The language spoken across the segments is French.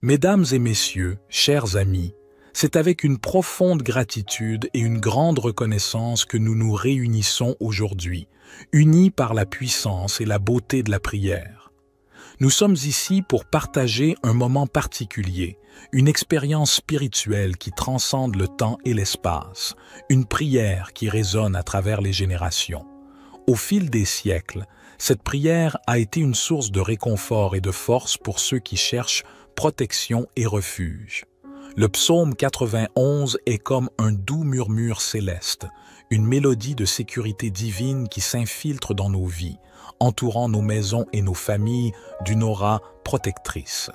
Mesdames et messieurs, chers amis, c'est avec une profonde gratitude et une grande reconnaissance que nous nous réunissons aujourd'hui, unis par la puissance et la beauté de la prière. Nous sommes ici pour partager un moment particulier, une expérience spirituelle qui transcende le temps et l'espace, une prière qui résonne à travers les générations. Au fil des siècles, cette prière a été une source de réconfort et de force pour ceux qui cherchent protection et refuge. Le psaume 91 est comme un doux murmure céleste, une mélodie de sécurité divine qui s'infiltre dans nos vies, entourant nos maisons et nos familles d'une aura protectrice.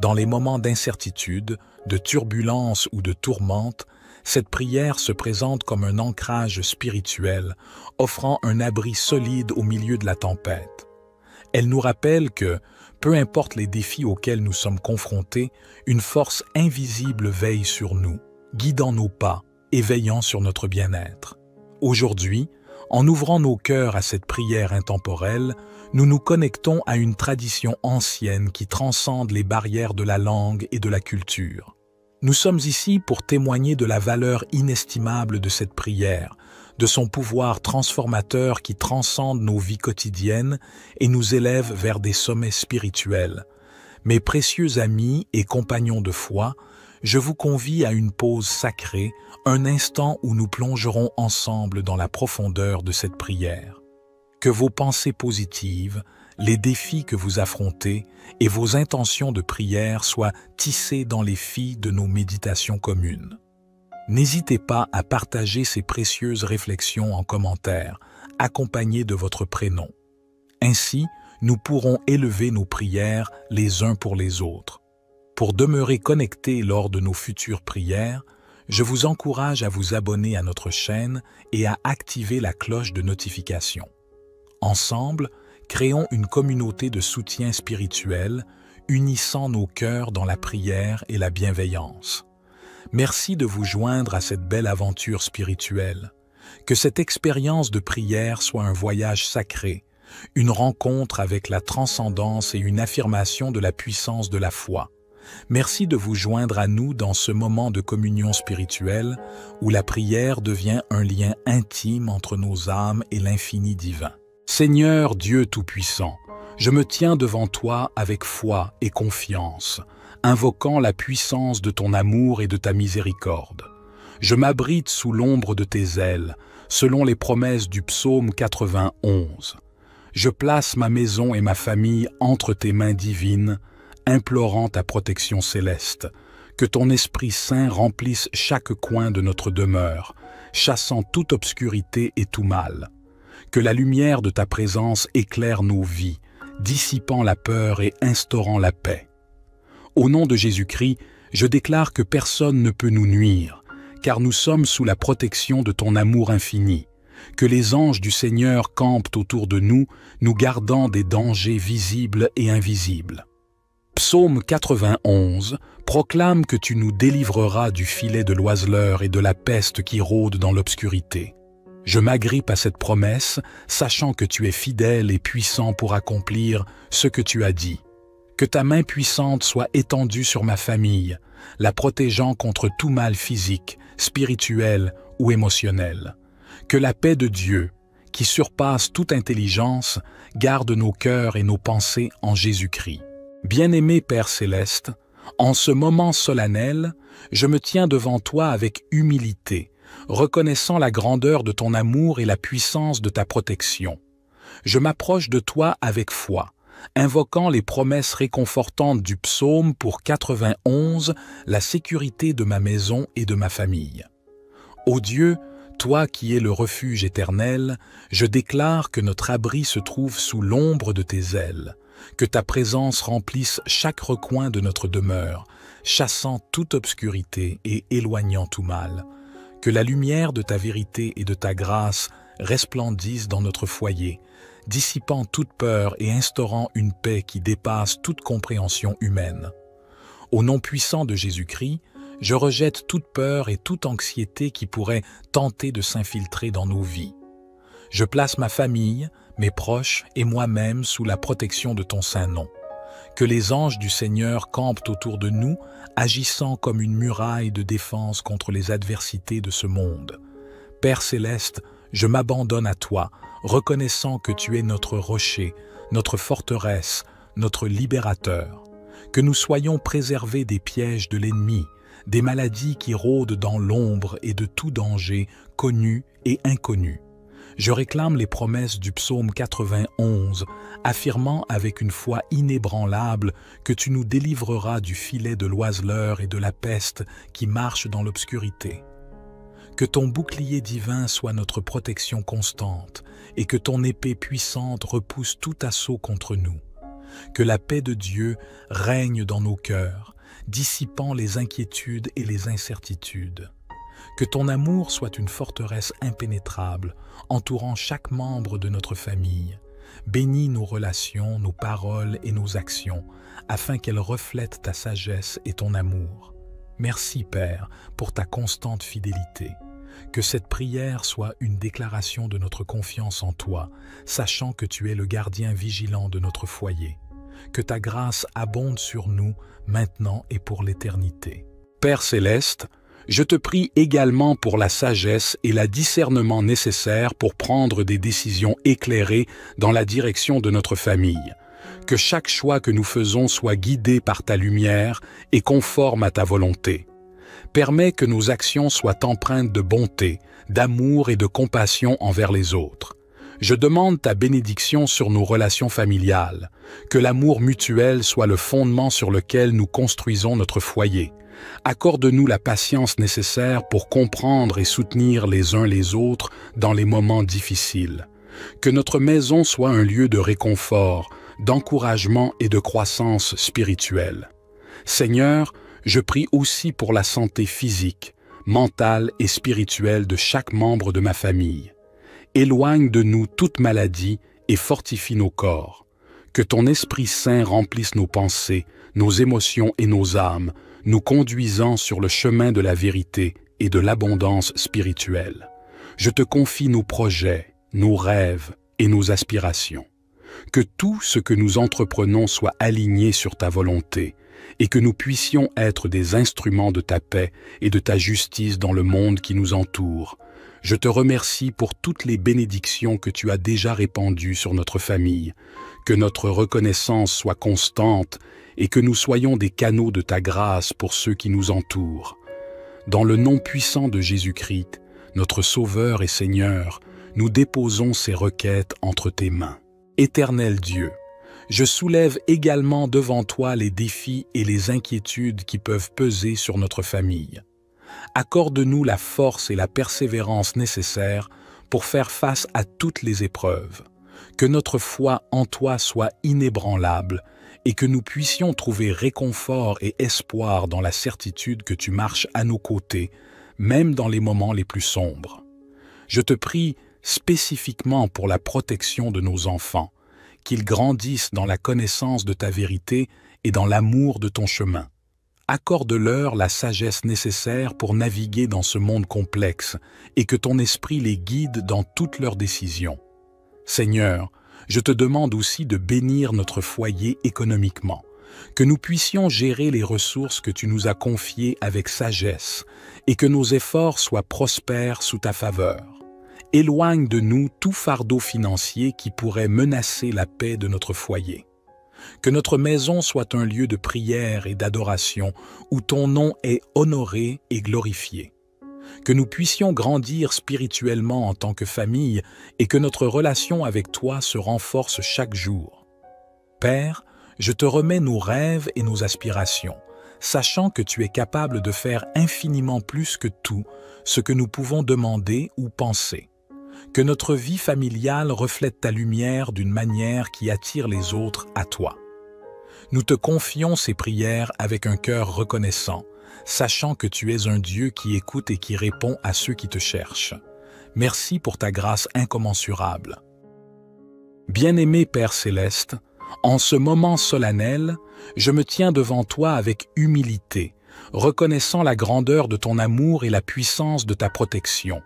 Dans les moments d'incertitude, de turbulence ou de tourmente, cette prière se présente comme un ancrage spirituel, offrant un abri solide au milieu de la tempête. Elle nous rappelle que, peu importe les défis auxquels nous sommes confrontés, une force invisible veille sur nous, guidant nos pas et veillant sur notre bien-être. Aujourd'hui, en ouvrant nos cœurs à cette prière intemporelle, nous nous connectons à une tradition ancienne qui transcende les barrières de la langue et de la culture. Nous sommes ici pour témoigner de la valeur inestimable de cette prière, de son pouvoir transformateur qui transcende nos vies quotidiennes et nous élève vers des sommets spirituels. Mes précieux amis et compagnons de foi, je vous convie à une pause sacrée, un instant où nous plongerons ensemble dans la profondeur de cette prière. Que vos pensées positives, les défis que vous affrontez et vos intentions de prière soient tissés dans les fils de nos méditations communes. N'hésitez pas à partager ces précieuses réflexions en commentaire, accompagnées de votre prénom. Ainsi, nous pourrons élever nos prières les uns pour les autres. Pour demeurer connectés lors de nos futures prières, je vous encourage à vous abonner à notre chaîne et à activer la cloche de notification. Ensemble, créons une communauté de soutien spirituel, unissant nos cœurs dans la prière et la bienveillance. Merci de vous joindre à cette belle aventure spirituelle. Que cette expérience de prière soit un voyage sacré, une rencontre avec la transcendance et une affirmation de la puissance de la foi. Merci de vous joindre à nous dans ce moment de communion spirituelle où la prière devient un lien intime entre nos âmes et l'infini divin. Seigneur Dieu Tout-Puissant, je me tiens devant toi avec foi et confiance, invoquant la puissance de ton amour et de ta miséricorde. Je m'abrite sous l'ombre de tes ailes, selon les promesses du psaume 91. Je place ma maison et ma famille entre tes mains divines, implorant ta protection céleste. Que ton Esprit Saint remplisse chaque coin de notre demeure, chassant toute obscurité et tout mal. Que la lumière de ta présence éclaire nos vies, dissipant la peur et instaurant la paix. Au nom de Jésus-Christ, je déclare que personne ne peut nous nuire, car nous sommes sous la protection de ton amour infini. Que les anges du Seigneur campent autour de nous, nous gardant des dangers visibles et invisibles. Psaume 91 proclame que tu nous délivreras du filet de l'oiseleur et de la peste qui rôde dans l'obscurité. Je m'agrippe à cette promesse, sachant que tu es fidèle et puissant pour accomplir ce que tu as dit. Que ta main puissante soit étendue sur ma famille, la protégeant contre tout mal physique, spirituel ou émotionnel. Que la paix de Dieu, qui surpasse toute intelligence, garde nos cœurs et nos pensées en Jésus-Christ. Bien-aimé Père Céleste, en ce moment solennel, je me tiens devant toi avec humilité, reconnaissant la grandeur de ton amour et la puissance de ta protection. Je m'approche de toi avec foi, invoquant les promesses réconfortantes du psaume pour 91, la sécurité de ma maison et de ma famille. Ô Dieu, toi qui es le refuge éternel, je déclare que notre abri se trouve sous l'ombre de tes ailes, que ta présence remplisse chaque recoin de notre demeure, chassant toute obscurité et éloignant tout mal. Que la lumière de ta vérité et de ta grâce resplendisse dans notre foyer, dissipant toute peur et instaurant une paix qui dépasse toute compréhension humaine. Au nom puissant de Jésus-Christ, je rejette toute peur et toute anxiété qui pourrait tenter de s'infiltrer dans nos vies. Je place ma famille, mes proches et moi-même sous la protection de ton saint nom. Que les anges du Seigneur campent autour de nous, agissant comme une muraille de défense contre les adversités de ce monde. Père céleste, je m'abandonne à toi, reconnaissant que tu es notre rocher, notre forteresse, notre libérateur. Que nous soyons préservés des pièges de l'ennemi, des maladies qui rôdent dans l'ombre et de tout danger, connu et inconnu. Je réclame les promesses du psaume 91, affirmant avec une foi inébranlable que tu nous délivreras du filet de l'oiseleur et de la peste qui marche dans l'obscurité. Que ton bouclier divin soit notre protection constante et que ton épée puissante repousse tout assaut contre nous. Que la paix de Dieu règne dans nos cœurs, dissipant les inquiétudes et les incertitudes. Que ton amour soit une forteresse impénétrable, entourant chaque membre de notre famille. Bénis nos relations, nos paroles et nos actions, afin qu'elles reflètent ta sagesse et ton amour. Merci, Père, pour ta constante fidélité. Que cette prière soit une déclaration de notre confiance en toi, sachant que tu es le gardien vigilant de notre foyer. Que ta grâce abonde sur nous, maintenant et pour l'éternité. Père céleste, je te prie également pour la sagesse et le discernement nécessaires pour prendre des décisions éclairées dans la direction de notre famille. Que chaque choix que nous faisons soit guidé par ta lumière et conforme à ta volonté. Permets que nos actions soient empreintes de bonté, d'amour et de compassion envers les autres. Je demande ta bénédiction sur nos relations familiales, que l'amour mutuel soit le fondement sur lequel nous construisons notre foyer. Accorde-nous la patience nécessaire pour comprendre et soutenir les uns les autres dans les moments difficiles. Que notre maison soit un lieu de réconfort, d'encouragement et de croissance spirituelle. Seigneur, je prie aussi pour la santé physique, mentale et spirituelle de chaque membre de ma famille. Éloigne de nous toute maladie et fortifie nos corps. Que ton Esprit Saint remplisse nos pensées, nos émotions et nos âmes, nous conduisant sur le chemin de la vérité et de l'abondance spirituelle. Je te confie nos projets, nos rêves et nos aspirations. Que tout ce que nous entreprenons soit aligné sur ta volonté et que nous puissions être des instruments de ta paix et de ta justice dans le monde qui nous entoure. Je te remercie pour toutes les bénédictions que tu as déjà répandues sur notre famille, que notre reconnaissance soit constante et que nous soyons des canaux de ta grâce pour ceux qui nous entourent. Dans le nom puissant de Jésus-Christ, notre Sauveur et Seigneur, nous déposons ces requêtes entre tes mains. Éternel Dieu, je soulève également devant toi les défis et les inquiétudes qui peuvent peser sur notre famille. Accorde-nous la force et la persévérance nécessaires pour faire face à toutes les épreuves. Que notre foi en toi soit inébranlable et que nous puissions trouver réconfort et espoir dans la certitude que tu marches à nos côtés, même dans les moments les plus sombres. Je te prie spécifiquement pour la protection de nos enfants, qu'ils grandissent dans la connaissance de ta vérité et dans l'amour de ton chemin. Accorde-leur la sagesse nécessaire pour naviguer dans ce monde complexe et que ton esprit les guide dans toutes leurs décisions. Seigneur, je te demande aussi de bénir notre foyer économiquement, que nous puissions gérer les ressources que tu nous as confiées avec sagesse et que nos efforts soient prospères sous ta faveur. Éloigne de nous tout fardeau financier qui pourrait menacer la paix de notre foyer. Que notre maison soit un lieu de prière et d'adoration où ton nom est honoré et glorifié. Que nous puissions grandir spirituellement en tant que famille et que notre relation avec toi se renforce chaque jour. Père, je te remets nos rêves et nos aspirations, sachant que tu es capable de faire infiniment plus que tout ce que nous pouvons demander ou penser. Que notre vie familiale reflète ta lumière d'une manière qui attire les autres à toi. Nous te confions ces prières avec un cœur reconnaissant, sachant que tu es un Dieu qui écoute et qui répond à ceux qui te cherchent. Merci pour ta grâce incommensurable. Bien-aimé Père Céleste, en ce moment solennel, je me tiens devant toi avec humilité, reconnaissant la grandeur de ton amour et la puissance de ta protection.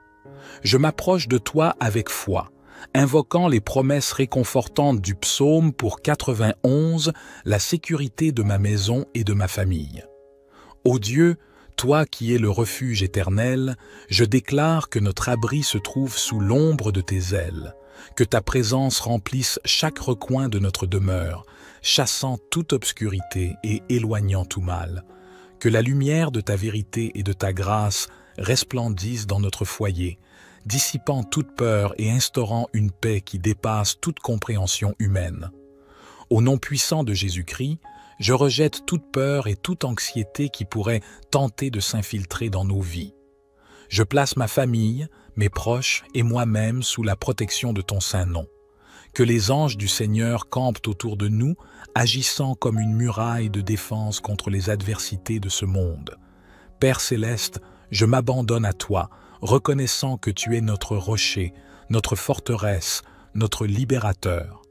Je m'approche de toi avec foi, invoquant les promesses réconfortantes du psaume pour 91, la sécurité de ma maison et de ma famille. Ô Dieu, toi qui es le refuge éternel, je déclare que notre abri se trouve sous l'ombre de tes ailes, que ta présence remplisse chaque recoin de notre demeure, chassant toute obscurité et éloignant tout mal. Que la lumière de ta vérité et de ta grâce resplendisse dans notre foyer, dissipant toute peur et instaurant une paix qui dépasse toute compréhension humaine. Au nom puissant de Jésus-Christ, je rejette toute peur et toute anxiété qui pourrait tenter de s'infiltrer dans nos vies. Je place ma famille, mes proches et moi-même sous la protection de ton saint nom. Que les anges du Seigneur campent autour de nous, agissant comme une muraille de défense contre les adversités de ce monde. Père céleste, je m'abandonne à toi, reconnaissant que tu es notre rocher, notre forteresse, notre libérateur.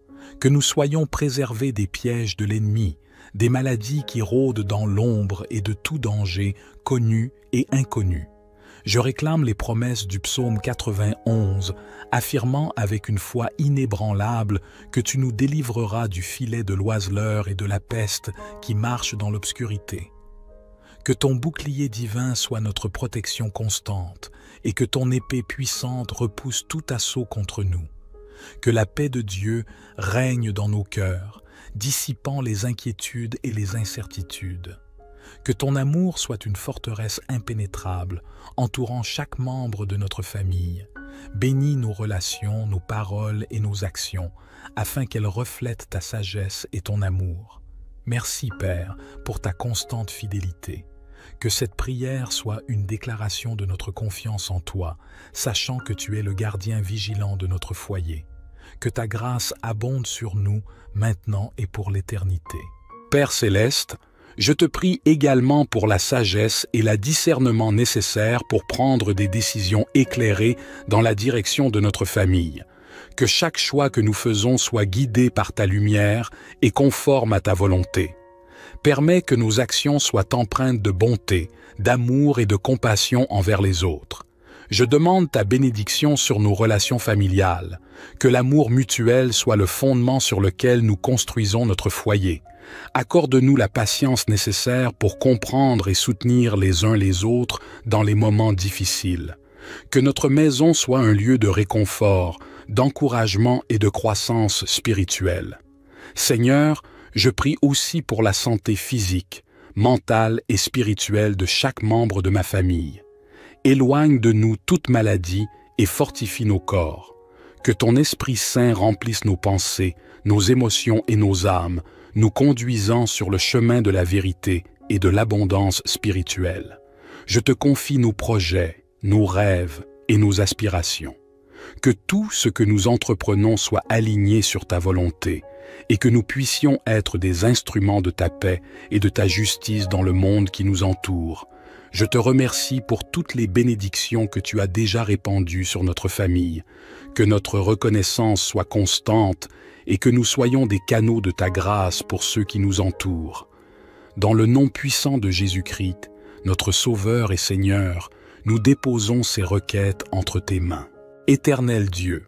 Que nous soyons préservés des pièges de l'ennemi, des maladies qui rôdent dans l'ombre et de tout danger, connu et inconnu. Je réclame les promesses du psaume 91, affirmant avec une foi inébranlable que tu nous délivreras du filet de l'oiseleur et de la peste qui marche dans l'obscurité. Que ton bouclier divin soit notre protection constante et que ton épée puissante repousse tout assaut contre nous. Que la paix de Dieu règne dans nos cœurs, dissipant les inquiétudes et les incertitudes. Que ton amour soit une forteresse impénétrable, entourant chaque membre de notre famille. Bénis nos relations, nos paroles et nos actions, afin qu'elles reflètent ta sagesse et ton amour. Merci, Père, pour ta constante fidélité. Que cette prière soit une déclaration de notre confiance en toi, sachant que tu es le gardien vigilant de notre foyer. Que ta grâce abonde sur nous, maintenant et pour l'éternité. Père céleste, je te prie également pour la sagesse et le discernement nécessaires pour prendre des décisions éclairées dans la direction de notre famille. Que chaque choix que nous faisons soit guidé par ta lumière et conforme à ta volonté. Permets que nos actions soient empreintes de bonté, d'amour et de compassion envers les autres. Je demande ta bénédiction sur nos relations familiales, que l'amour mutuel soit le fondement sur lequel nous construisons notre foyer. Accorde-nous la patience nécessaire pour comprendre et soutenir les uns les autres dans les moments difficiles. Que notre maison soit un lieu de réconfort, d'encouragement et de croissance spirituelle. Seigneur, je prie aussi pour la santé physique, mentale et spirituelle de chaque membre de ma famille. Éloigne de nous toute maladie et fortifie nos corps. Que ton Esprit Saint remplisse nos pensées, nos émotions et nos âmes, nous conduisant sur le chemin de la vérité et de l'abondance spirituelle. Je te confie nos projets, nos rêves et nos aspirations. Que tout ce que nous entreprenons soit aligné sur ta volonté et que nous puissions être des instruments de ta paix et de ta justice dans le monde qui nous entoure. Je te remercie pour toutes les bénédictions que tu as déjà répandues sur notre famille, que notre reconnaissance soit constante et que nous soyons des canaux de ta grâce pour ceux qui nous entourent. Dans le nom puissant de Jésus-Christ, notre Sauveur et Seigneur, nous déposons ces requêtes entre tes mains. Éternel Dieu,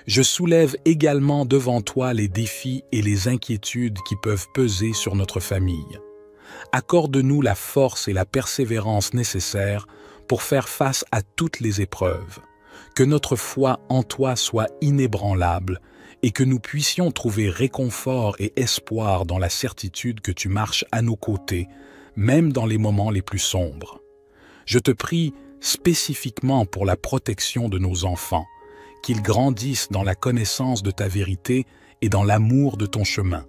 je soulève également devant toi les défis et les inquiétudes qui peuvent peser sur notre famille. Accorde-nous la force et la persévérance nécessaires pour faire face à toutes les épreuves. Que notre foi en toi soit inébranlable et que nous puissions trouver réconfort et espoir dans la certitude que tu marches à nos côtés, même dans les moments les plus sombres. Je te prie spécifiquement pour la protection de nos enfants, qu'ils grandissent dans la connaissance de ta vérité et dans l'amour de ton chemin.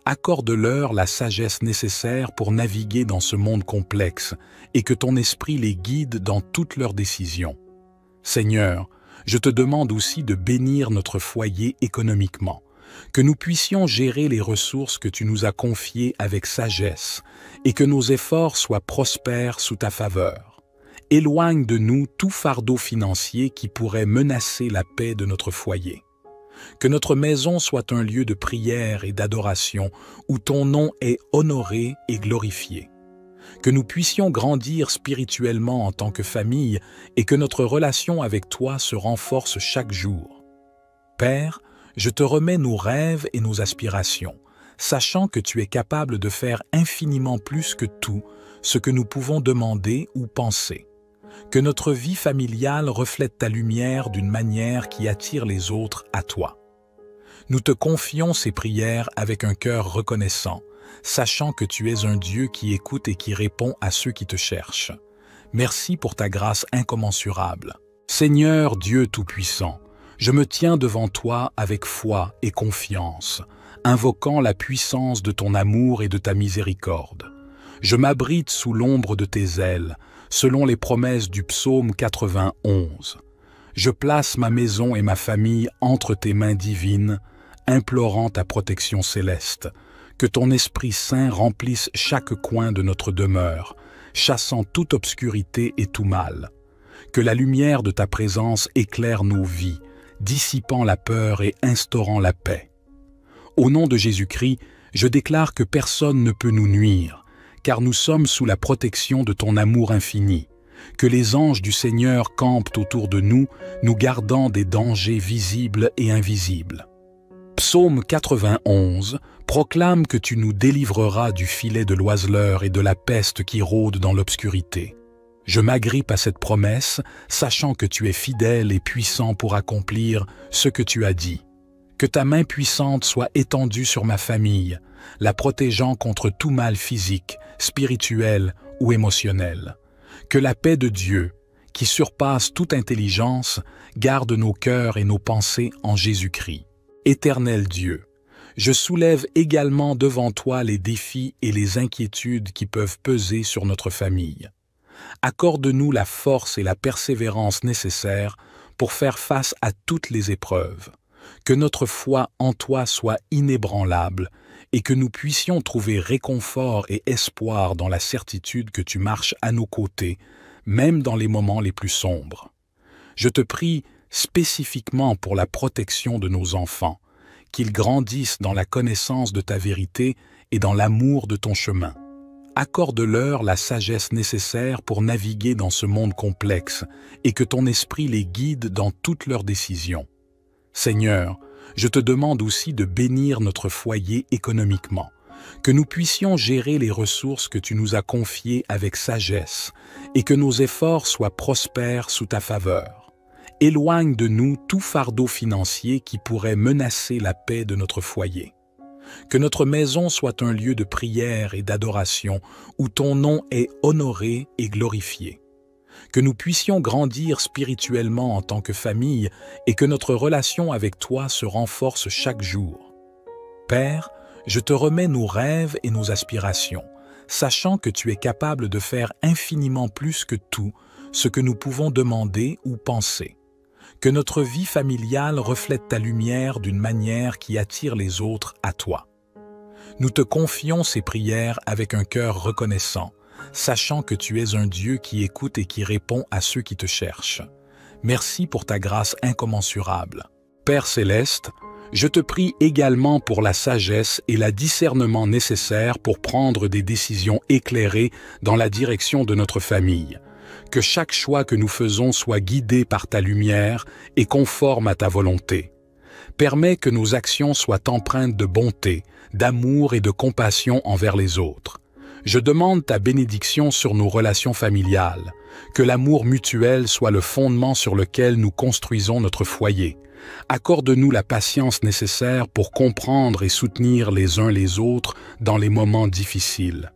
Accorde-leur la sagesse nécessaire pour naviguer dans ce monde complexe et que ton esprit les guide dans toutes leurs décisions. Seigneur, je te demande aussi de bénir notre foyer économiquement, que nous puissions gérer les ressources que tu nous as confiées avec sagesse et que nos efforts soient prospères sous ta faveur. Éloigne de nous tout fardeau financier qui pourrait menacer la paix de notre foyer. Que notre maison soit un lieu de prière et d'adoration où ton nom est honoré et glorifié. Que nous puissions grandir spirituellement en tant que famille et que notre relation avec toi se renforce chaque jour. Père, je te remets nos rêves et nos aspirations, sachant que tu es capable de faire infiniment plus que tout ce que nous pouvons demander ou penser. Que notre vie familiale reflète ta lumière d'une manière qui attire les autres à toi. Nous te confions ces prières avec un cœur reconnaissant, sachant que tu es un Dieu qui écoute et qui répond à ceux qui te cherchent. Merci pour ta grâce incommensurable. Seigneur Dieu Tout-Puissant, je me tiens devant toi avec foi et confiance, invoquant la puissance de ton amour et de ta miséricorde. Je m'abrite sous l'ombre de tes ailes, selon les promesses du psaume 91. Je place ma maison et ma famille entre tes mains divines, implorant ta protection céleste. Que ton Esprit Saint remplisse chaque coin de notre demeure, chassant toute obscurité et tout mal. Que la lumière de ta présence éclaire nos vies, dissipant la peur et instaurant la paix. Au nom de Jésus-Christ, je déclare que personne ne peut nous nuire, car nous sommes sous la protection de ton amour infini. Que les anges du Seigneur campent autour de nous, nous gardant des dangers visibles et invisibles. Psaume 91 proclame que tu nous délivreras du filet de l'oiseleur et de la peste qui rôde dans l'obscurité. Je m'agrippe à cette promesse, sachant que tu es fidèle et puissant pour accomplir ce que tu as dit. Que ta main puissante soit étendue sur ma famille, la protégeant contre tout mal physique, spirituel ou émotionnel. Que la paix de Dieu, qui surpasse toute intelligence, garde nos cœurs et nos pensées en Jésus-Christ. Éternel Dieu, je soulève également devant toi les défis et les inquiétudes qui peuvent peser sur notre famille. Accorde-nous la force et la persévérance nécessaires pour faire face à toutes les épreuves. Que notre foi en toi soit inébranlable et que nous puissions trouver réconfort et espoir dans la certitude que tu marches à nos côtés, même dans les moments les plus sombres. Je te prie spécifiquement pour la protection de nos enfants, qu'ils grandissent dans la connaissance de ta vérité et dans l'amour de ton chemin. Accorde-leur la sagesse nécessaire pour naviguer dans ce monde complexe et que ton esprit les guide dans toutes leurs décisions. Seigneur, je te demande aussi de bénir notre foyer économiquement, que nous puissions gérer les ressources que tu nous as confiées avec sagesse et que nos efforts soient prospères sous ta faveur. Éloigne de nous tout fardeau financier qui pourrait menacer la paix de notre foyer. Que notre maison soit un lieu de prière et d'adoration où ton nom est honoré et glorifié. Que nous puissions grandir spirituellement en tant que famille et que notre relation avec toi se renforce chaque jour. Père, je te remets nos rêves et nos aspirations, sachant que tu es capable de faire infiniment plus que tout ce que nous pouvons demander ou penser. Que notre vie familiale reflète ta lumière d'une manière qui attire les autres à toi. Nous te confions ces prières avec un cœur reconnaissant, sachant que tu es un Dieu qui écoute et qui répond à ceux qui te cherchent. Merci pour ta grâce incommensurable. Père céleste, je te prie également pour la sagesse et le discernement nécessaires pour prendre des décisions éclairées dans la direction de notre famille. Que chaque choix que nous faisons soit guidé par ta lumière et conforme à ta volonté. Permets que nos actions soient empreintes de bonté, d'amour et de compassion envers les autres. Je demande ta bénédiction sur nos relations familiales, que l'amour mutuel soit le fondement sur lequel nous construisons notre foyer. Accorde-nous la patience nécessaire pour comprendre et soutenir les uns les autres dans les moments difficiles.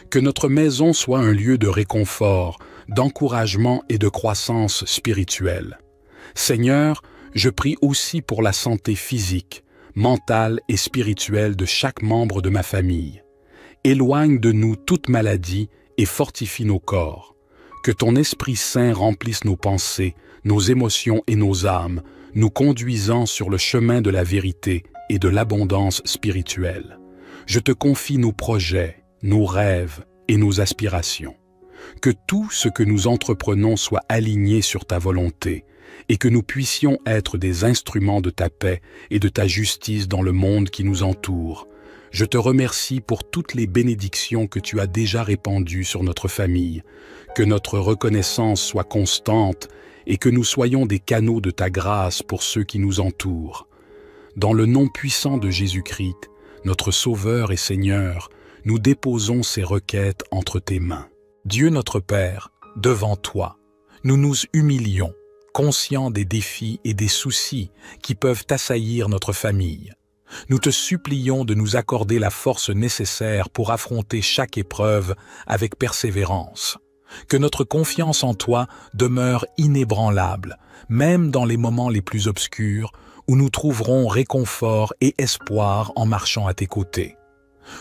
Que notre maison soit un lieu de réconfort, d'encouragement et de croissance spirituelle. Seigneur, je prie aussi pour la santé physique, mentale et spirituelle de chaque membre de ma famille. Éloigne de nous toute maladie et fortifie nos corps. Que ton Esprit Saint remplisse nos pensées, nos émotions et nos âmes, nous conduisant sur le chemin de la vérité et de l'abondance spirituelle. Je te confie nos projets, nos rêves et nos aspirations. Que tout ce que nous entreprenons soit aligné sur ta volonté et que nous puissions être des instruments de ta paix et de ta justice dans le monde qui nous entoure. Je te remercie pour toutes les bénédictions que tu as déjà répandues sur notre famille, que notre reconnaissance soit constante et que nous soyons des canaux de ta grâce pour ceux qui nous entourent. Dans le nom puissant de Jésus-Christ, notre Sauveur et Seigneur, nous déposons ces requêtes entre tes mains. Dieu notre Père, devant toi, nous nous humilions, conscients des défis et des soucis qui peuvent assaillir notre famille. Nous te supplions de nous accorder la force nécessaire pour affronter chaque épreuve avec persévérance. Que notre confiance en toi demeure inébranlable, même dans les moments les plus obscurs, où nous trouverons réconfort et espoir en marchant à tes côtés.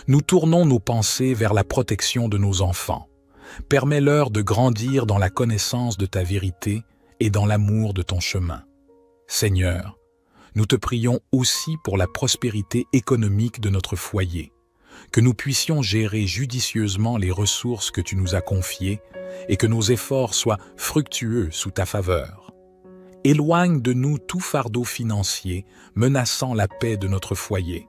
Nous tournons nos pensées vers la protection de nos enfants. Permets-leur de grandir dans la connaissance de ta vérité et dans l'amour de ton chemin. Seigneur, nous te prions aussi pour la prospérité économique de notre foyer, que nous puissions gérer judicieusement les ressources que tu nous as confiées et que nos efforts soient fructueux sous ta faveur. Éloigne de nous tout fardeau financier menaçant la paix de notre foyer.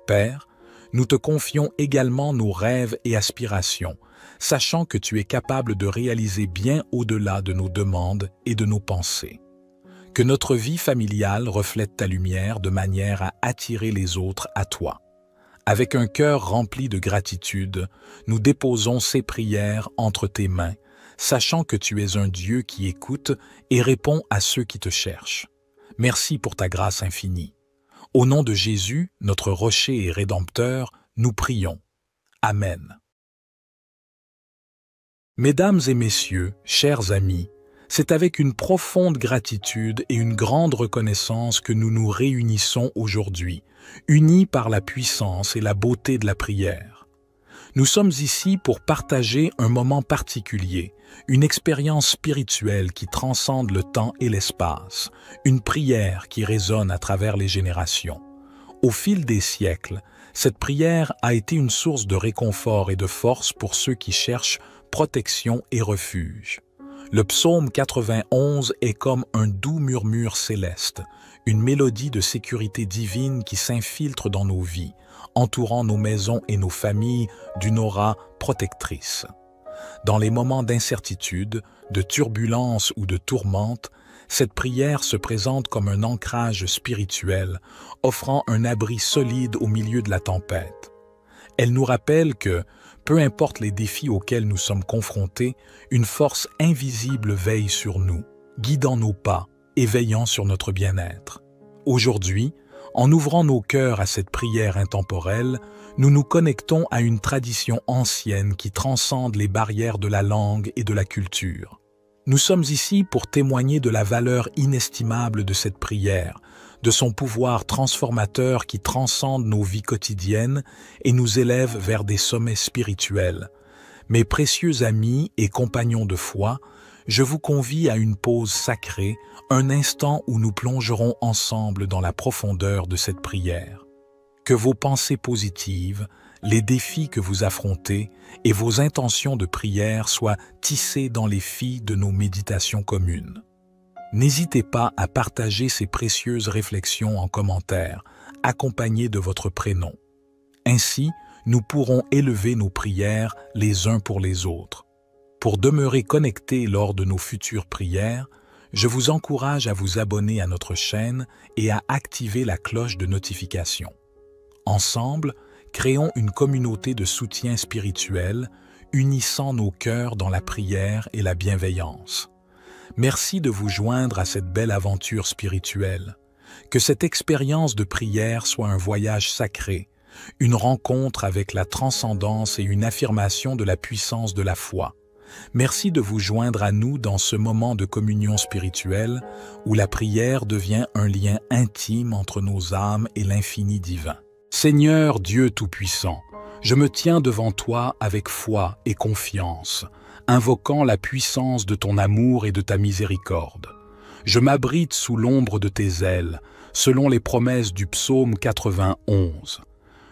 Père, nous te confions également nos rêves et aspirations, sachant que tu es capable de réaliser bien au-delà de nos demandes et de nos pensées. Que notre vie familiale reflète ta lumière de manière à attirer les autres à toi. Avec un cœur rempli de gratitude, nous déposons ces prières entre tes mains, sachant que tu es un Dieu qui écoute et répond à ceux qui te cherchent. Merci pour ta grâce infinie. Au nom de Jésus, notre rocher et rédempteur, nous prions. Amen. Mesdames et messieurs, chers amis, c'est avec une profonde gratitude et une grande reconnaissance que nous nous réunissons aujourd'hui, unis par la puissance et la beauté de la prière. Nous sommes ici pour partager un moment particulier, une expérience spirituelle qui transcende le temps et l'espace, une prière qui résonne à travers les générations. Au fil des siècles, cette prière a été une source de réconfort et de force pour ceux qui cherchent protection et refuge. Le psaume 91 est comme un doux murmure céleste, une mélodie de sécurité divine qui s'infiltre dans nos vies, entourant nos maisons et nos familles d'une aura protectrice. Dans les moments d'incertitude, de turbulence ou de tourmente, cette prière se présente comme un ancrage spirituel, offrant un abri solide au milieu de la tempête. Elle nous rappelle que, peu importe les défis auxquels nous sommes confrontés, une force invisible veille sur nous, guidant nos pas et veillant sur notre bien-être. Aujourd'hui, en ouvrant nos cœurs à cette prière intemporelle, nous nous connectons à une tradition ancienne qui transcende les barrières de la langue et de la culture. Nous sommes ici pour témoigner de la valeur inestimable de cette prière, de son pouvoir transformateur qui transcende nos vies quotidiennes et nous élève vers des sommets spirituels. Mes précieux amis et compagnons de foi, je vous convie à une pause sacrée, un instant où nous plongerons ensemble dans la profondeur de cette prière. Que vos pensées positives, les défis que vous affrontez et vos intentions de prière soient tissés dans les fils de nos méditations communes. N'hésitez pas à partager ces précieuses réflexions en commentaire, accompagnées de votre prénom. Ainsi, nous pourrons élever nos prières les uns pour les autres. Pour demeurer connectés lors de nos futures prières, je vous encourage à vous abonner à notre chaîne et à activer la cloche de notification. Ensemble, créons une communauté de soutien spirituel, unissant nos cœurs dans la prière et la bienveillance. Merci de vous joindre à cette belle aventure spirituelle. Que cette expérience de prière soit un voyage sacré, une rencontre avec la transcendance et une affirmation de la puissance de la foi. Merci de vous joindre à nous dans ce moment de communion spirituelle où la prière devient un lien intime entre nos âmes et l'infini divin. Seigneur Dieu Tout-Puissant, je me tiens devant toi avec foi et confiance, invoquant la puissance de ton amour et de ta miséricorde. Je m'abrite sous l'ombre de tes ailes, selon les promesses du psaume 91.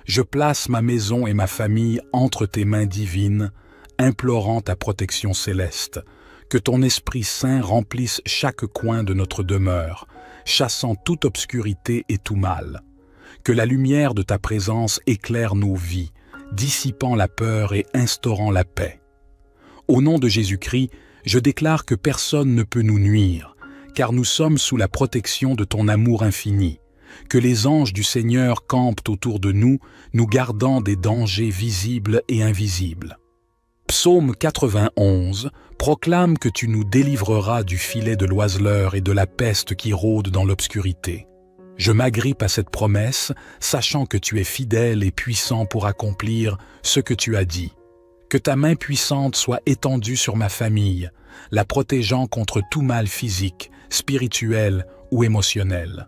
Je place ma maison et ma famille entre tes mains divines, implorant ta protection céleste, que ton Esprit Saint remplisse chaque coin de notre demeure, chassant toute obscurité et tout mal. Que la lumière de ta présence éclaire nos vies, dissipant la peur et instaurant la paix. Au nom de Jésus-Christ, je déclare que personne ne peut nous nuire, car nous sommes sous la protection de ton amour infini. Que les anges du Seigneur campent autour de nous, nous gardant des dangers visibles et invisibles. Psaume 91 proclame que tu nous délivreras du filet de l'oiseleur et de la peste qui rôde dans l'obscurité. Je m'agrippe à cette promesse, sachant que tu es fidèle et puissant pour accomplir ce que tu as dit. Que ta main puissante soit étendue sur ma famille, la protégeant contre tout mal physique, spirituel ou émotionnel.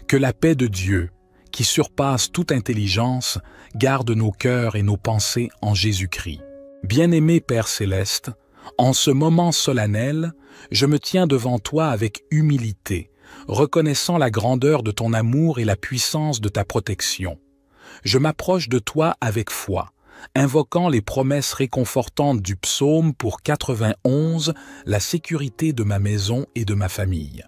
Que la paix de Dieu, qui surpasse toute intelligence, garde nos cœurs et nos pensées en Jésus-Christ. Bien-aimé Père Céleste, en ce moment solennel, je me tiens devant toi avec humilité, reconnaissant la grandeur de ton amour et la puissance de ta protection. Je m'approche de toi avec foi, invoquant les promesses réconfortantes du psaume pour 91, la sécurité de ma maison et de ma famille.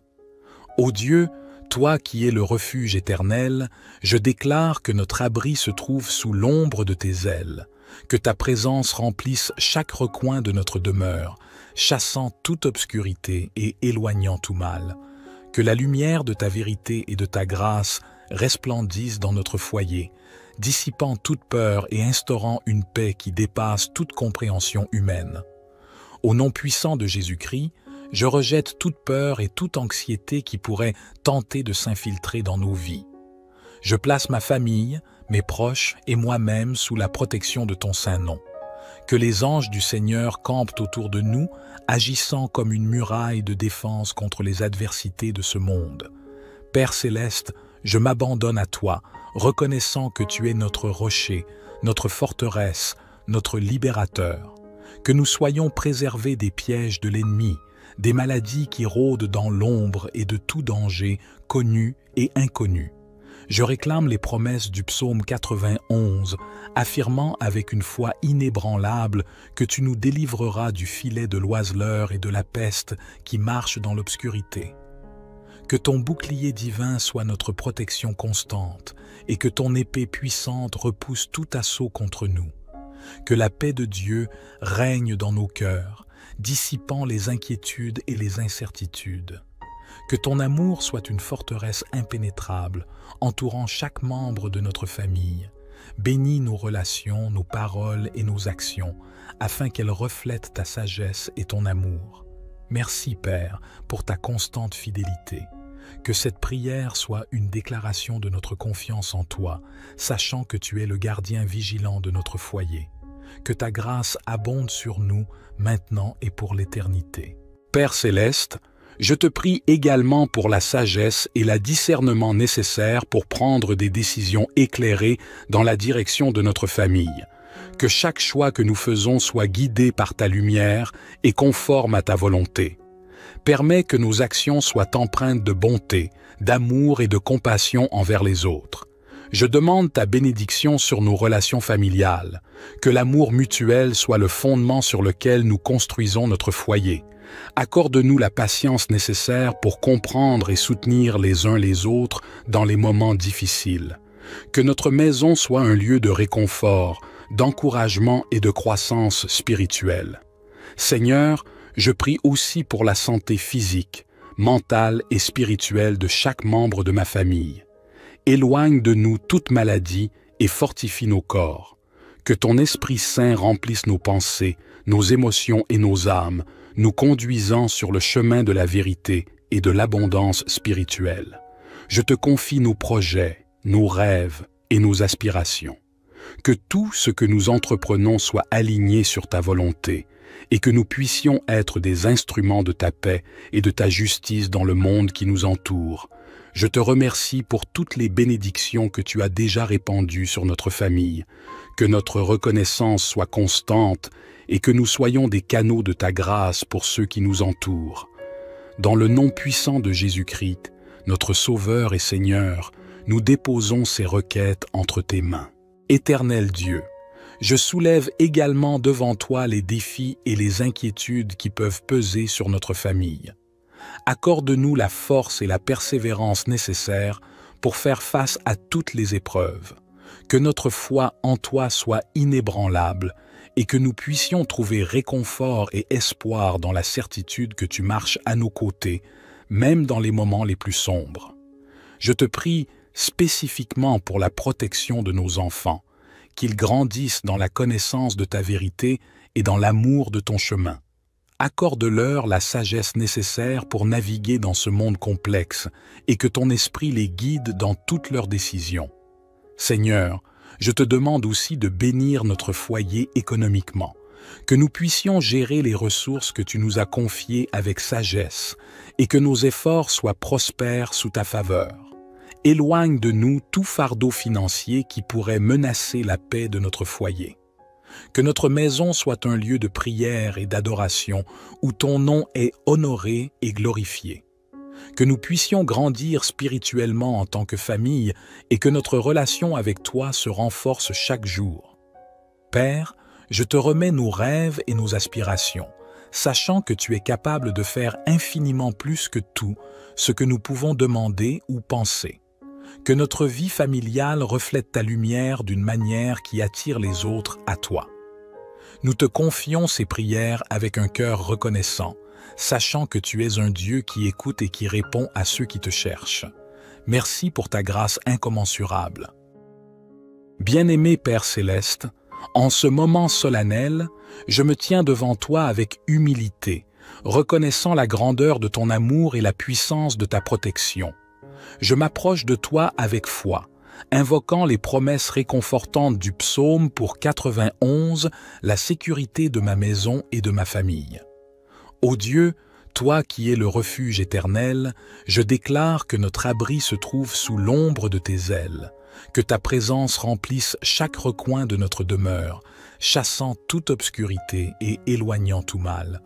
Ô Dieu, toi qui es le refuge éternel, je déclare que notre abri se trouve sous l'ombre de tes ailes, que ta présence remplisse chaque recoin de notre demeure, chassant toute obscurité et éloignant tout mal. Que la lumière de ta vérité et de ta grâce resplendisse dans notre foyer, dissipant toute peur et instaurant une paix qui dépasse toute compréhension humaine. Au nom puissant de Jésus-Christ, je rejette toute peur et toute anxiété qui pourrait tenter de s'infiltrer dans nos vies. Je place ma famille, mes proches et moi-même sous la protection de ton saint nom. Que les anges du Seigneur campent autour de nous, agissant comme une muraille de défense contre les adversités de ce monde. Père Céleste, je m'abandonne à toi, reconnaissant que tu es notre rocher, notre forteresse, notre libérateur. Que nous soyons préservés des pièges de l'ennemi, des maladies qui rôdent dans l'ombre et de tout danger, connu et inconnu. Je réclame les promesses du psaume 91, affirmant avec une foi inébranlable que tu nous délivreras du filet de l'oiseleur et de la peste qui marche dans l'obscurité. Que ton bouclier divin soit notre protection constante et que ton épée puissante repousse tout assaut contre nous. Que la paix de Dieu règne dans nos cœurs, dissipant les inquiétudes et les incertitudes. Que ton amour soit une forteresse impénétrable, entourant chaque membre de notre famille. Bénis nos relations, nos paroles et nos actions, afin qu'elles reflètent ta sagesse et ton amour. Merci, Père, pour ta constante fidélité. Que cette prière soit une déclaration de notre confiance en toi, sachant que tu es le gardien vigilant de notre foyer. Que ta grâce abonde sur nous, maintenant et pour l'éternité. Père Céleste, je te prie également pour la sagesse et le discernement nécessaires pour prendre des décisions éclairées dans la direction de notre famille. Que chaque choix que nous faisons soit guidé par ta lumière et conforme à ta volonté. Permets que nos actions soient empreintes de bonté, d'amour et de compassion envers les autres. Je demande ta bénédiction sur nos relations familiales, que l'amour mutuel soit le fondement sur lequel nous construisons notre foyer. Accorde-nous la patience nécessaire pour comprendre et soutenir les uns les autres dans les moments difficiles. Que notre maison soit un lieu de réconfort, d'encouragement et de croissance spirituelle. Seigneur, je prie aussi pour la santé physique, mentale et spirituelle de chaque membre de ma famille. Éloigne de nous toute maladie et fortifie nos corps. Que ton Esprit Saint remplisse nos pensées, nos émotions et nos âmes, nous conduisant sur le chemin de la vérité et de l'abondance spirituelle. Je te confie nos projets, nos rêves et nos aspirations. Que tout ce que nous entreprenons soit aligné sur ta volonté et que nous puissions être des instruments de ta paix et de ta justice dans le monde qui nous entoure. Je te remercie pour toutes les bénédictions que tu as déjà répandues sur notre famille. Que notre reconnaissance soit constante et que nous soyons des canaux de ta grâce pour ceux qui nous entourent. Dans le nom puissant de Jésus-Christ, notre Sauveur et Seigneur, nous déposons ces requêtes entre tes mains. Éternel Dieu, je soulève également devant toi les défis et les inquiétudes qui peuvent peser sur notre famille. Accorde-nous la force et la persévérance nécessaires pour faire face à toutes les épreuves. Que notre foi en toi soit inébranlable et que nous puissions trouver réconfort et espoir dans la certitude que tu marches à nos côtés, même dans les moments les plus sombres. Je te prie spécifiquement pour la protection de nos enfants, qu'ils grandissent dans la connaissance de ta vérité et dans l'amour de ton chemin. Accorde-leur la sagesse nécessaire pour naviguer dans ce monde complexe et que ton esprit les guide dans toutes leurs décisions. Seigneur, je te demande aussi de bénir notre foyer économiquement, que nous puissions gérer les ressources que tu nous as confiées avec sagesse et que nos efforts soient prospères sous ta faveur. Éloigne de nous tout fardeau financier qui pourrait menacer la paix de notre foyer. Que notre maison soit un lieu de prière et d'adoration où ton nom est honoré et glorifié. Que nous puissions grandir spirituellement en tant que famille et que notre relation avec toi se renforce chaque jour. Père, je te remets nos rêves et nos aspirations, sachant que tu es capable de faire infiniment plus que tout ce que nous pouvons demander ou penser. Que notre vie familiale reflète ta lumière d'une manière qui attire les autres à toi. Nous te confions ces prières avec un cœur reconnaissant, sachant que tu es un Dieu qui écoute et qui répond à ceux qui te cherchent. Merci pour ta grâce incommensurable. Bien-aimé Père Céleste, en ce moment solennel, je me tiens devant toi avec humilité, reconnaissant la grandeur de ton amour et la puissance de ta protection. Je m'approche de toi avec foi, invoquant les promesses réconfortantes du psaume pour 91, la sécurité de ma maison et de ma famille. Ô Dieu, toi qui es le refuge éternel, je déclare que notre abri se trouve sous l'ombre de tes ailes, que ta présence remplisse chaque recoin de notre demeure, chassant toute obscurité et éloignant tout mal.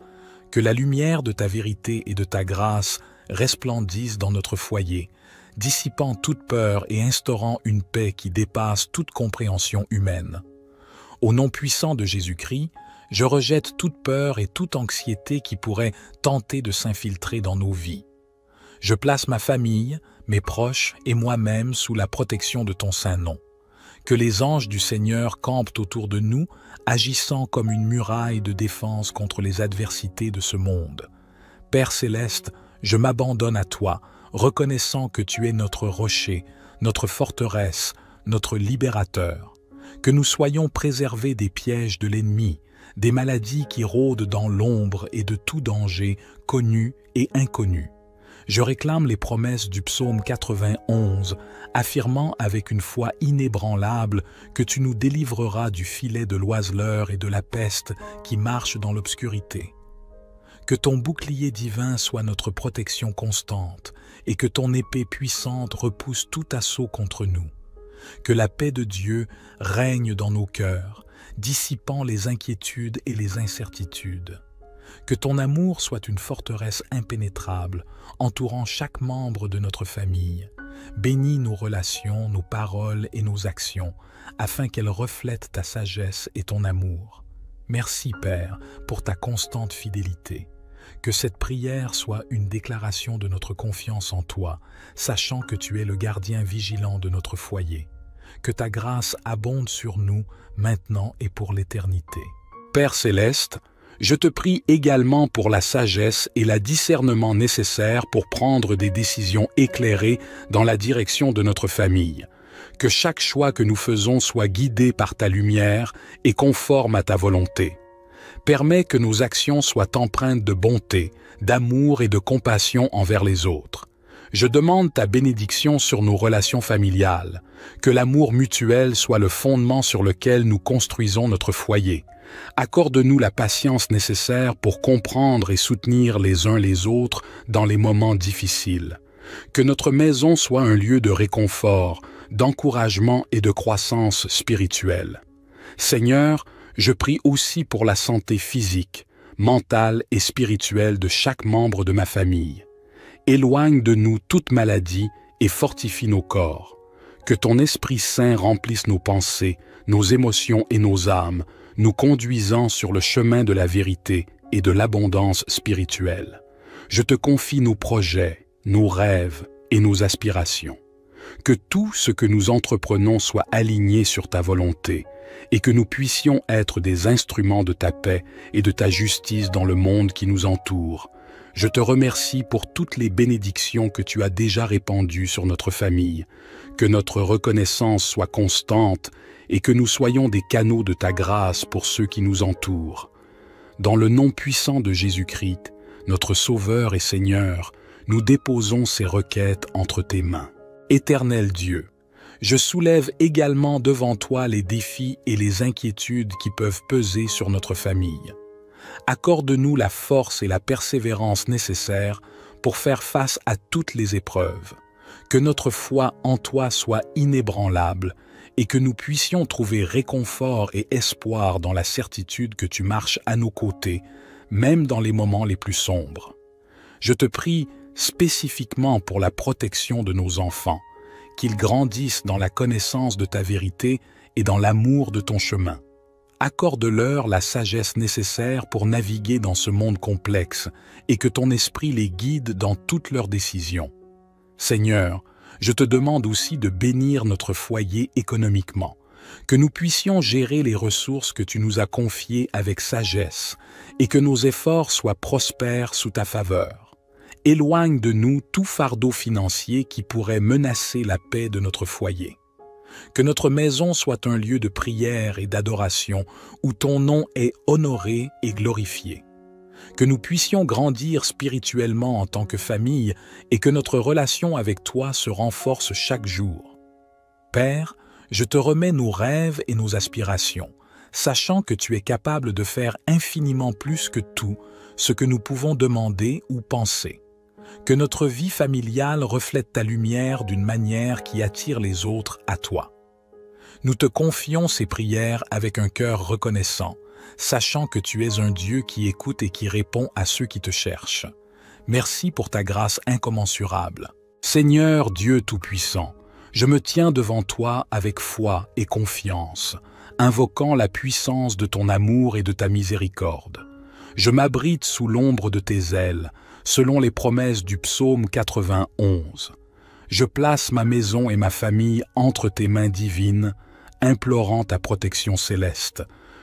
Que la lumière de ta vérité et de ta grâce resplendisse dans notre foyer, dissipant toute peur et instaurant une paix qui dépasse toute compréhension humaine. Au nom puissant de Jésus-Christ, je rejette toute peur et toute anxiété qui pourrait tenter de s'infiltrer dans nos vies. Je place ma famille, mes proches et moi-même sous la protection de ton saint nom. Que les anges du Seigneur campent autour de nous, agissant comme une muraille de défense contre les adversités de ce monde. Père Céleste, je m'abandonne à toi, reconnaissant que tu es notre rocher, notre forteresse, notre libérateur. Que nous soyons préservés des pièges de l'ennemi, des maladies qui rôdent dans l'ombre et de tout danger, connu et inconnu. Je réclame les promesses du psaume 91, affirmant avec une foi inébranlable que tu nous délivreras du filet de l'oiseleur et de la peste qui marche dans l'obscurité. Que ton bouclier divin soit notre protection constante et que ton épée puissante repousse tout assaut contre nous. Que la paix de Dieu règne dans nos cœurs, dissipant les inquiétudes et les incertitudes. Que ton amour soit une forteresse impénétrable, entourant chaque membre de notre famille. Bénis nos relations, nos paroles et nos actions, afin qu'elles reflètent ta sagesse et ton amour. Merci, Père, pour ta constante fidélité. Que cette prière soit une déclaration de notre confiance en toi, sachant que tu es le gardien vigilant de notre foyer. Que ta grâce abonde sur nous, maintenant et pour l'éternité. Père Céleste, je te prie également pour la sagesse et le discernement nécessaires pour prendre des décisions éclairées dans la direction de notre famille. Que chaque choix que nous faisons soit guidé par ta lumière et conforme à ta volonté. Permets que nos actions soient empreintes de bonté, d'amour et de compassion envers les autres. Je demande ta bénédiction sur nos relations familiales, que l'amour mutuel soit le fondement sur lequel nous construisons notre foyer. Accorde-nous la patience nécessaire pour comprendre et soutenir les uns les autres dans les moments difficiles. Que notre maison soit un lieu de réconfort, d'encouragement et de croissance spirituelle. Seigneur, je prie aussi pour la santé physique, mentale et spirituelle de chaque membre de ma famille. Éloigne de nous toute maladie et fortifie nos corps. Que ton Esprit Saint remplisse nos pensées, nos émotions et nos âmes, nous conduisant sur le chemin de la vérité et de l'abondance spirituelle. Je te confie nos projets, nos rêves et nos aspirations. Que tout ce que nous entreprenons soit aligné sur ta volonté et que nous puissions être des instruments de ta paix et de ta justice dans le monde qui nous entoure. Je te remercie pour toutes les bénédictions que tu as déjà répandues sur notre famille, que notre reconnaissance soit constante et que nous soyons des canaux de ta grâce pour ceux qui nous entourent. Dans le nom puissant de Jésus-Christ, notre Sauveur et Seigneur, nous déposons ces requêtes entre tes mains. Éternel Dieu, je soulève également devant toi les défis et les inquiétudes qui peuvent peser sur notre famille. Accorde-nous la force et la persévérance nécessaires pour faire face à toutes les épreuves. Que notre foi en toi soit inébranlable et que nous puissions trouver réconfort et espoir dans la certitude que tu marches à nos côtés, même dans les moments les plus sombres. Je te prie spécifiquement pour la protection de nos enfants, qu'ils grandissent dans la connaissance de ta vérité et dans l'amour de ton chemin. Accorde-leur la sagesse nécessaire pour naviguer dans ce monde complexe et que ton esprit les guide dans toutes leurs décisions. Seigneur, je te demande aussi de bénir notre foyer économiquement, que nous puissions gérer les ressources que tu nous as confiées avec sagesse et que nos efforts soient prospères sous ta faveur. Éloigne de nous tout fardeau financier qui pourrait menacer la paix de notre foyer. Que notre maison soit un lieu de prière et d'adoration où ton nom est honoré et glorifié. Que nous puissions grandir spirituellement en tant que famille et que notre relation avec toi se renforce chaque jour. Père, je te remets nos rêves et nos aspirations, sachant que tu es capable de faire infiniment plus que tout ce que nous pouvons demander ou penser. Que notre vie familiale reflète ta lumière d'une manière qui attire les autres à toi. Nous te confions ces prières avec un cœur reconnaissant, sachant que tu es un Dieu qui écoute et qui répond à ceux qui te cherchent. Merci pour ta grâce incommensurable. Seigneur Dieu Tout-Puissant, je me tiens devant toi avec foi et confiance, invoquant la puissance de ton amour et de ta miséricorde. Je m'abrite sous l'ombre de tes ailes, selon les promesses du psaume 91. Je place ma maison et ma famille entre tes mains divines, implorant ta protection céleste.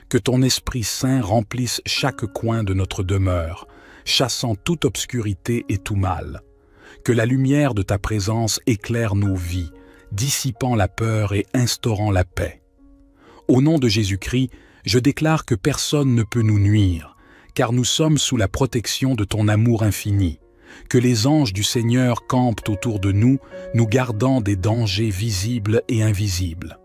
Que ton Esprit Saint remplisse chaque coin de notre demeure, chassant toute obscurité et tout mal. Que la lumière de ta présence éclaire nos vies, dissipant la peur et instaurant la paix. Au nom de Jésus-Christ, je déclare que personne ne peut nous nuire, car nous sommes sous la protection de ton amour infini. Que les anges du Seigneur campent autour de nous, nous gardant des dangers visibles et invisibles.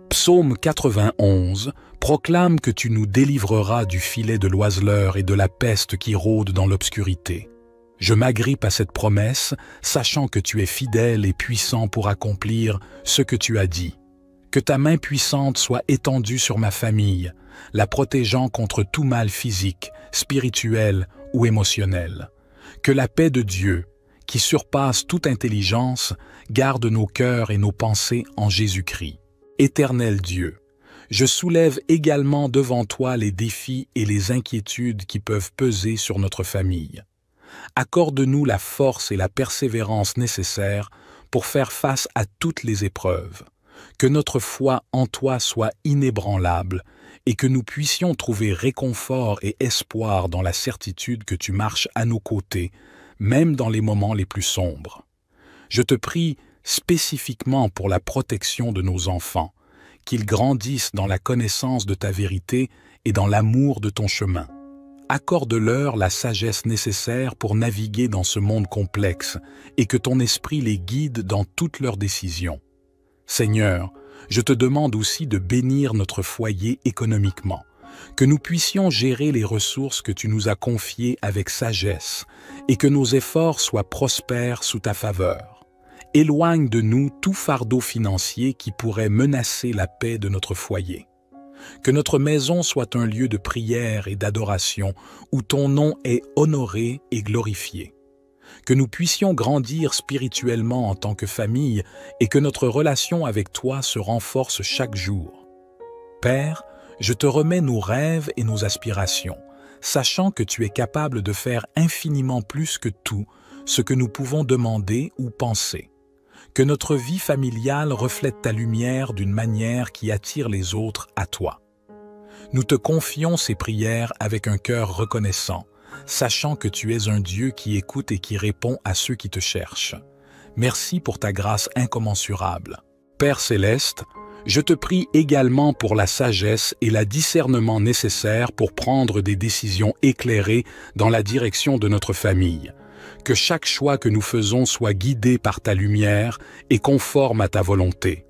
Psaume 91 proclame que tu nous délivreras du filet de l'oiseleur et de la peste qui rôde dans l'obscurité. Je m'agrippe à cette promesse, sachant que tu es fidèle et puissant pour accomplir ce que tu as dit. Que ta main puissante soit étendue sur ma famille, la protégeant contre tout mal physique, spirituel ou émotionnel. Que la paix de Dieu, qui surpasse toute intelligence, garde nos cœurs et nos pensées en Jésus-Christ. Éternel Dieu, je soulève également devant toi les défis et les inquiétudes qui peuvent peser sur notre famille. Accorde-nous la force et la persévérance nécessaires pour faire face à toutes les épreuves. Que notre foi en toi soit inébranlable et que nous puissions trouver réconfort et espoir dans la certitude que tu marches à nos côtés, même dans les moments les plus sombres. Je te prie spécifiquement pour la protection de nos enfants, qu'ils grandissent dans la connaissance de ta vérité et dans l'amour de ton chemin. Accorde-leur la sagesse nécessaire pour naviguer dans ce monde complexe et que ton esprit les guide dans toutes leurs décisions. Seigneur, je te demande aussi de bénir notre foyer économiquement, que nous puissions gérer les ressources que tu nous as confiées avec sagesse et que nos efforts soient prospères sous ta faveur. Éloigne de nous tout fardeau financier qui pourrait menacer la paix de notre foyer. Que notre maison soit un lieu de prière et d'adoration où ton nom est honoré et glorifié. Que nous puissions grandir spirituellement en tant que famille et que notre relation avec toi se renforce chaque jour. Père, je te remets nos rêves et nos aspirations, sachant que tu es capable de faire infiniment plus que tout ce que nous pouvons demander ou penser. Que notre vie familiale reflète ta lumière d'une manière qui attire les autres à toi. Nous te confions ces prières avec un cœur reconnaissant, sachant que tu es un Dieu qui écoute et qui répond à ceux qui te cherchent. Merci pour ta grâce incommensurable. Père céleste, je te prie également pour la sagesse et le discernement nécessaires pour prendre des décisions éclairées dans la direction de notre famille. Que chaque choix que nous faisons soit guidé par ta lumière et conforme à ta volonté.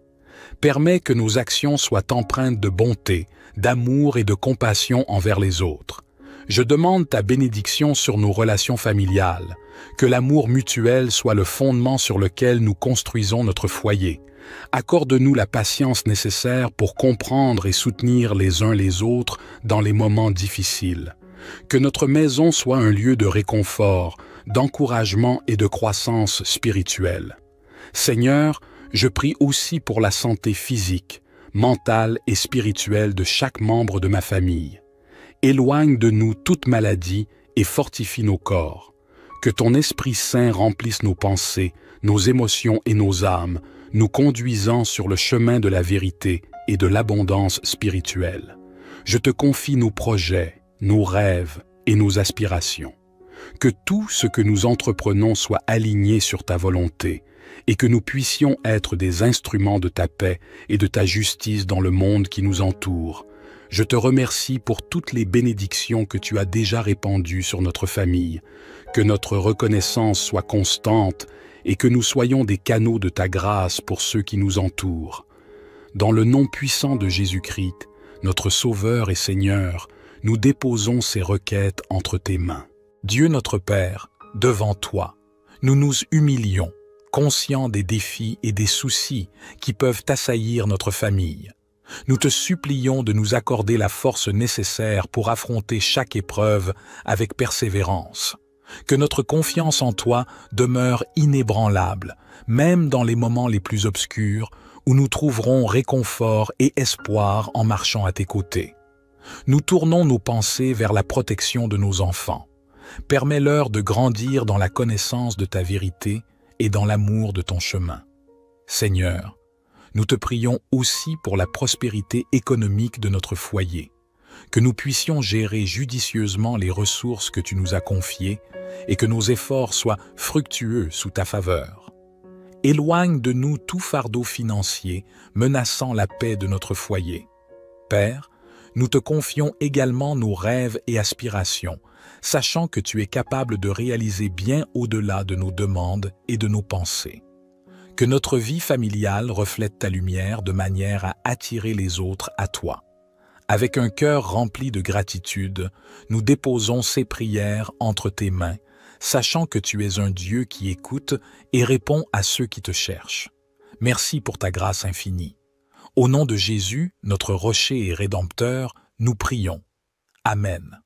Permets que nos actions soient empreintes de bonté, d'amour et de compassion envers les autres. Je demande ta bénédiction sur nos relations familiales, que l'amour mutuel soit le fondement sur lequel nous construisons notre foyer. Accorde-nous la patience nécessaire pour comprendre et soutenir les uns les autres dans les moments difficiles. Que notre maison soit un lieu de réconfort, d'encouragement et de croissance spirituelle. Seigneur, je prie aussi pour la santé physique, mentale et spirituelle de chaque membre de ma famille. Éloigne de nous toute maladie et fortifie nos corps. Que ton Esprit Saint remplisse nos pensées, nos émotions et nos âmes, nous conduisant sur le chemin de la vérité et de l'abondance spirituelle. Je te confie nos projets, nos rêves et nos aspirations. Que tout ce que nous entreprenons soit aligné sur ta volonté et que nous puissions être des instruments de ta paix et de ta justice dans le monde qui nous entoure. Je te remercie pour toutes les bénédictions que tu as déjà répandues sur notre famille, que notre reconnaissance soit constante et que nous soyons des canaux de ta grâce pour ceux qui nous entourent. Dans le nom puissant de Jésus-Christ, notre Sauveur et Seigneur, nous déposons ces requêtes entre tes mains. Dieu notre Père, devant toi, nous nous humilions, conscients des défis et des soucis qui peuvent assaillir notre famille. Nous te supplions de nous accorder la force nécessaire pour affronter chaque épreuve avec persévérance. Que notre confiance en toi demeure inébranlable, même dans les moments les plus obscurs, où nous trouverons réconfort et espoir en marchant à tes côtés. Nous tournons nos pensées vers la protection de nos enfants. Permets-leur de grandir dans la connaissance de ta vérité et dans l'amour de ton chemin. Seigneur, nous te prions aussi pour la prospérité économique de notre foyer, que nous puissions gérer judicieusement les ressources que tu nous as confiées et que nos efforts soient fructueux sous ta faveur. Éloigne de nous tout fardeau financier menaçant la paix de notre foyer. Père, nous te confions également nos rêves et aspirations, sachant que tu es capable de réaliser bien au-delà de nos demandes et de nos pensées. Que notre vie familiale reflète ta lumière de manière à attirer les autres à toi. Avec un cœur rempli de gratitude, nous déposons ces prières entre tes mains, sachant que tu es un Dieu qui écoute et répond à ceux qui te cherchent. Merci pour ta grâce infinie. Au nom de Jésus, notre rocher et rédempteur, nous prions. Amen.